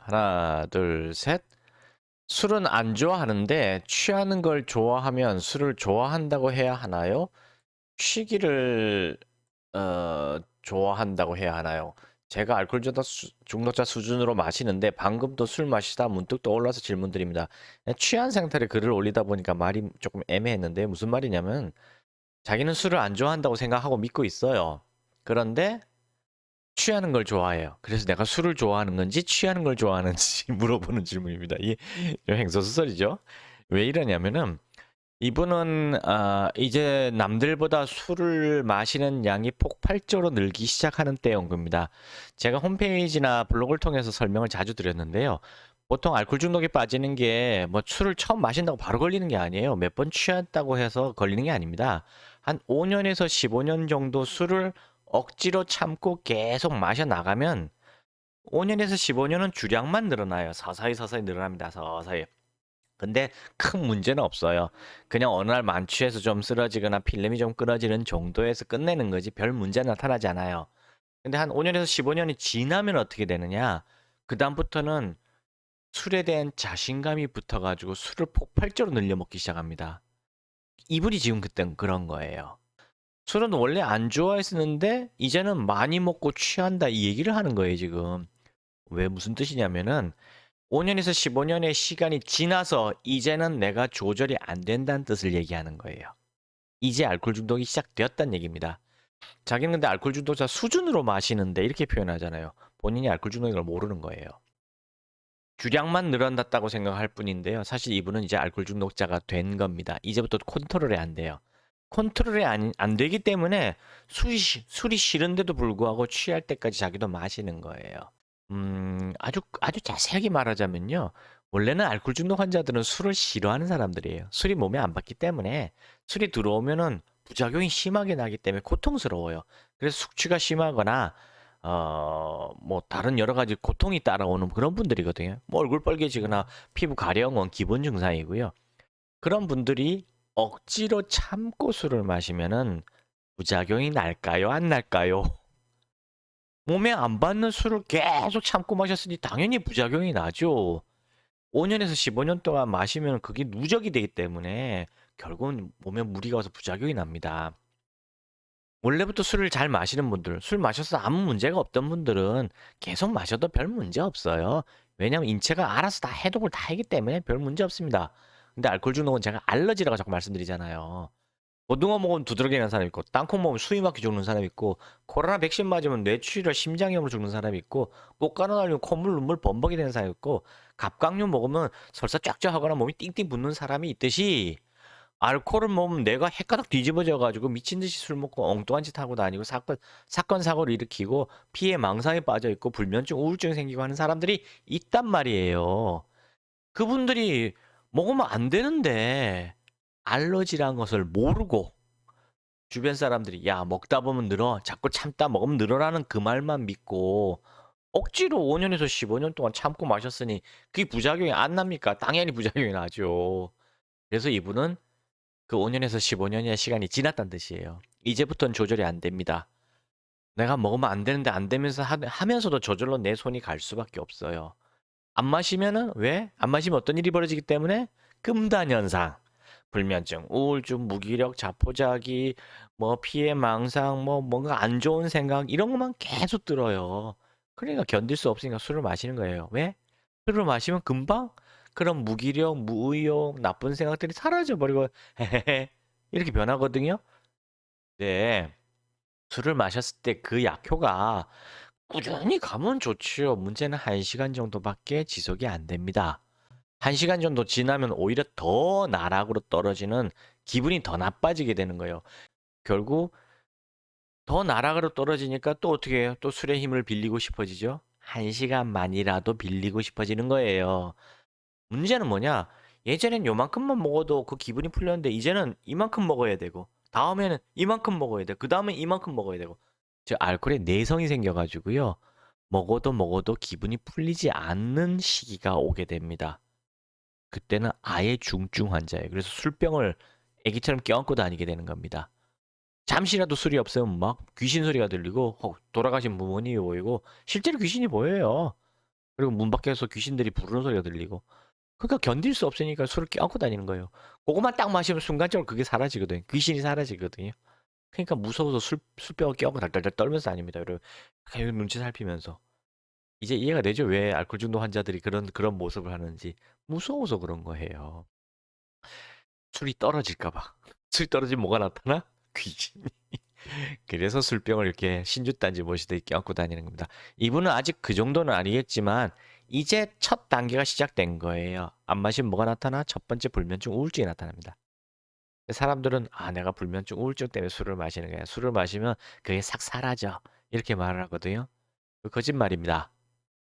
하나, 둘, 셋. 술은 안 좋아하는데 취하는 걸 좋아하면 술을 좋아한다고 해야 하나요? 취기를 좋아한다고 해야 하나요? 제가 알코올 중독자 수준으로 마시는데 방금도 술 마시다 문득 떠올라서 질문드립니다. 취한 상태로 글을 올리다 보니까 말이 조금 애매했는데 무슨 말이냐면 자기는 술을 안 좋아한다고 생각하고 믿고 있어요. 그런데 취하는 걸 좋아해요. 그래서 내가 술을 좋아하는 건지 취하는 걸 좋아하는지 물어보는 질문입니다. 이게 좀 행소수설이죠. 왜 이러냐면은 이분은 이제 남들보다 술을 마시는 양이 폭발적으로 늘기 시작하는 때에 온 겁니다. 제가 홈페이지나 블로그를 통해서 설명을 자주 드렸는데요. 보통 알코올 중독에 빠지는 게 뭐 술을 처음 마신다고 바로 걸리는 게 아니에요. 몇 번 취했다고 해서 걸리는 게 아닙니다. 한 5년에서 15년 정도 술을 억지로 참고 계속 마셔 나가면 5년에서 15년은 주량만 늘어나요. 서서히 서서히 늘어납니다. 서서히. 근데 큰 문제는 없어요. 그냥 어느 날 만취해서 좀 쓰러지거나 필름이 좀 끊어지는 정도에서 끝내는 거지 별 문제 나타나지 않아요. 근데 한 5년에서 15년이 지나면 어떻게 되느냐? 그다음부터는 술에 대한 자신감이 붙어가지고 술을 폭발적으로 늘려 먹기 시작합니다. 이분이 지금 그땐 그런 거예요. 술은 원래 안 좋아했었는데 이제는 많이 먹고 취한다 이 얘기를 하는 거예요, 지금. 왜 무슨 뜻이냐면은 5년에서 15년의 시간이 지나서 이제는 내가 조절이 안 된다는 뜻을 얘기하는 거예요. 이제 알코올 중독이 시작되었다는 얘기입니다. 자기는 근데 알코올 중독자 수준으로 마시는데 이렇게 표현하잖아요. 본인이 알코올 중독인 걸 모르는 거예요. 주량만 늘어났다고 생각할 뿐인데요. 사실 이분은 이제 알코올 중독자가 된 겁니다. 이제부터 컨트롤이 안 돼요. 컨트롤이 안 되기 때문에 술이 싫은데도 불구하고 취할 때까지 자기도 마시는 거예요. 아주 자세하게 말하자면요. 원래는 알코올 중독 환자들은 술을 싫어하는 사람들이에요. 술이 몸에 안 받기 때문에 술이 들어오면은 부작용이 심하게 나기 때문에 고통스러워요. 그래서 숙취가 심하거나 뭐 다른 여러 가지 고통이 따라오는 그런 분들이거든요. 뭐 얼굴 빨개지거나 피부 가려운 건 기본 증상이고요. 그런 분들이 억지로 참고 술을 마시면은 부작용이 날까요? 안 날까요? 몸에 안 받는 술을 계속 참고 마셨으니 당연히 부작용이 나죠. 5년에서 15년 동안 마시면 그게 누적이 되기 때문에 결국은 몸에 무리가 와서 부작용이 납니다. 원래부터 술을 잘 마시는 분들, 술 마셔서 아무 문제가 없던 분들은 계속 마셔도 별 문제 없어요. 왜냐면 인체가 알아서 다 해독을 다 하기 때문에 별 문제 없습니다. 근데 알코올 중독은 제가 알러지라고 자꾸 말씀드리잖아요. 고등어 먹으면 두드러기 나는 사람 있고, 땅콩 먹으면 수위 막히 죽는 사람 있고, 코로나 백신 맞으면 뇌출혈 심장염으로 죽는 사람 있고, 꽃가루 날리면 콧물 눈물 범벅이 되는 사람 있고, 갑각류 먹으면 설사 쫙쫙 하거나 몸이 띵띵 붓는 사람이 있듯이 알코올을 먹으면 뇌가 헷가닥 뒤집어져 가지고 미친 듯이 술 먹고 엉뚱한 짓 하고 다니고 사건 사고를 일으키고 피해 망상에 빠져 있고 불면증 우울증 생기고 하는 사람들이 있단 말이에요. 그분들이 먹으면 안 되는데 알러지란 것을 모르고 주변 사람들이 야 먹다 보면 늘어 자꾸 참다 먹으면 늘어라는 그 말만 믿고 억지로 5년에서 15년 동안 참고 마셨으니 그게 부작용이 안 납니까? 당연히 부작용이 나죠. 그래서 이분은 그 5년에서 15년의 시간이 지났다는 뜻이에요. 이제부터는 조절이 안 됩니다. 내가 먹으면 안 되는데 안 되면서 하면서도 저절로 내 손이 갈 수밖에 없어요. 안 마시면은 왜? 안 마시면 어떤 일이 벌어지기 때문에 금단 현상, 불면증, 우울증, 무기력, 자포자기, 뭐 피해 망상, 뭐 뭔가 안 좋은 생각 이런 것만 계속 들어요. 그러니까 견딜 수 없으니까 술을 마시는 거예요. 왜? 술을 마시면 금방 그런 무기력, 무의욕, 나쁜 생각들이 사라져 버리고 헤헤헤 이렇게 변하거든요. 네. 술을 마셨을 때 그 약효가 꾸준히 가면 좋지요. 문제는 1시간 정도밖에 지속이 안 됩니다. 1시간 정도 지나면 오히려 더 나락으로 떨어지는 기분이 더 나빠지게 되는 거예요. 결국 더 나락으로 떨어지니까 또 어떻게 해요? 또 술의 힘을 빌리고 싶어지죠? 1시간만이라도 빌리고 싶어지는 거예요. 문제는 뭐냐? 예전엔 요만큼만 먹어도 그 기분이 풀렸는데 이제는 이만큼 먹어야 되고 다음에는 이만큼 먹어야 돼. 그 다음엔 이만큼 먹어야 되고 저 알코올에 내성이 생겨가지고요. 먹어도 기분이 풀리지 않는 시기가 오게 됩니다. 그때는 아예 중증 환자예요. 그래서 술병을 애기처럼 껴안고 다니게 되는 겁니다. 잠시라도 술이 없으면 막 귀신 소리가 들리고 돌아가신 부모님이 보이고 실제로 귀신이 보여요. 그리고 문 밖에서 귀신들이 부르는 소리가 들리고. 그러니까 견딜 수 없으니까 술을 껴안고 다니는 거예요. 그것만 딱 마시면 순간적으로 그게 사라지거든요. 귀신이 사라지거든요. 그러니까 무서워서 술병을 껴안고 달달달 떨면서 다닙니다. 여러분. 계속 눈치 살피면서. 이제 이해가 되죠? 왜 알코올 중독 환자들이 그런 모습을 하는지. 무서워서 그런 거예요. 술이 떨어질까 봐. 술이 떨어지면 뭐가 나타나? 귀신이. 그래서 술병을 이렇게 신주단지 모시듯이 껴안고 다니는 겁니다. 이분은 아직 그 정도는 아니겠지만 이제 첫 단계가 시작된 거예요. 안 마시면 뭐가 나타나? 첫 번째 불면증 우울증이 나타납니다. 사람들은 내가 불면증 우울증 때문에 술을 마시는 거야. 술을 마시면 그게 싹 사라져. 이렇게 말을 하거든요. 그 거짓말입니다.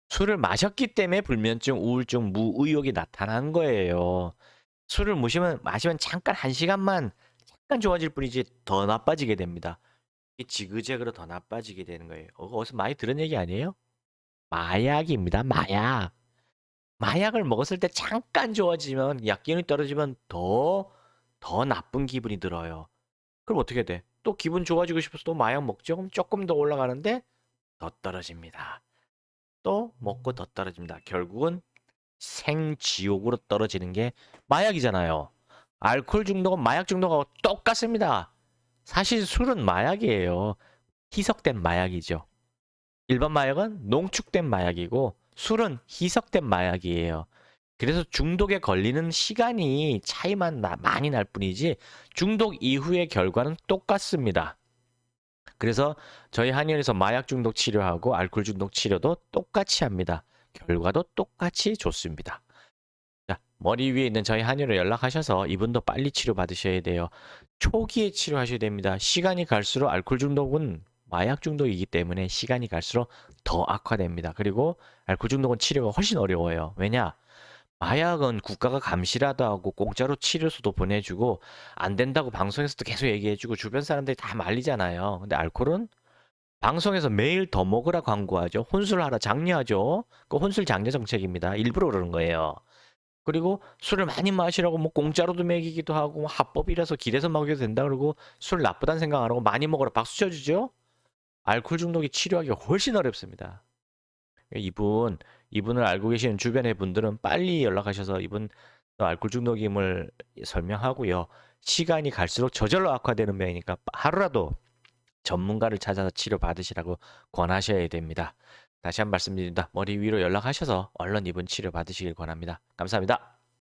술을 마셨기 때문에 불면증, 우울증, 무의욕이 나타난 거예요. 술을 마시면 잠깐 한 시간만 잠깐 좋아질 뿐이지 더 나빠지게 됩니다. 지그재그로 더 나빠지게 되는 거예요. 어디서 많이 들은 얘기 아니에요? 마약입니다. 마약. 마약을 먹었을 때 잠깐 좋아지면 약 기운이 떨어지면 더 나쁜 기분이 들어요. 그럼 어떻게 돼? 또 기분 좋아지고 싶어서 또 마약 먹죠? 그럼 조금 더 올라가는데 더 떨어집니다. 또 먹고 더 떨어집니다. 결국은 생지옥으로 떨어지는 게 마약이잖아요. 알코올 중독은 마약 중독하고 똑같습니다. 사실 술은 마약이에요. 희석된 마약이죠. 일반 마약은 농축된 마약이고 술은 희석된 마약이에요. 그래서 중독에 걸리는 시간이 차이만 많이 날 뿐이지 중독 이후의 결과는 똑같습니다. 그래서 저희 한의원에서 마약 중독 치료하고 알코올 중독 치료도 똑같이 합니다. 결과도 똑같이 좋습니다. 자, 머리 위에 있는 저희 한의원에 연락하셔서 이분도 빨리 치료받으셔야 돼요. 초기에 치료하셔야 됩니다. 시간이 갈수록 알코올 중독은 마약 중독이기 때문에 시간이 갈수록 더 악화됩니다. 그리고 알코올 중독은 치료가 훨씬 어려워요. 왜냐? 마약은 국가가 감시라도 하고 공짜로 치료소도 보내주고 안 된다고 방송에서도 계속 얘기해주고 주변 사람들이 다 말리잖아요. 근데 알코올은 방송에서 매일 더 먹으라 광고하죠. 혼술하라 장려하죠. 그 혼술 장려 정책입니다. 일부러 그러는 거예요. 그리고 술을 많이 마시라고 뭐 공짜로도 먹이기도 하고 뭐 합법이라서 길에서 먹여도 된다 그러고 술 나쁘다는 생각 안 하고 많이 먹어라 박수 쳐주죠. 알코올 중독이 치료하기가 훨씬 어렵습니다. 이분을 알고 계시는 주변의 분들은 빨리 연락하셔서 이분 알코올 중독임을 설명하고요. 시간이 갈수록 저절로 악화되는 병이니까 하루라도 전문가를 찾아서 치료 받으시라고 권하셔야 됩니다. 다시 한 번 말씀드립니다. 머리 위로 연락하셔서 얼른 이분 치료 받으시길 권합니다. 감사합니다.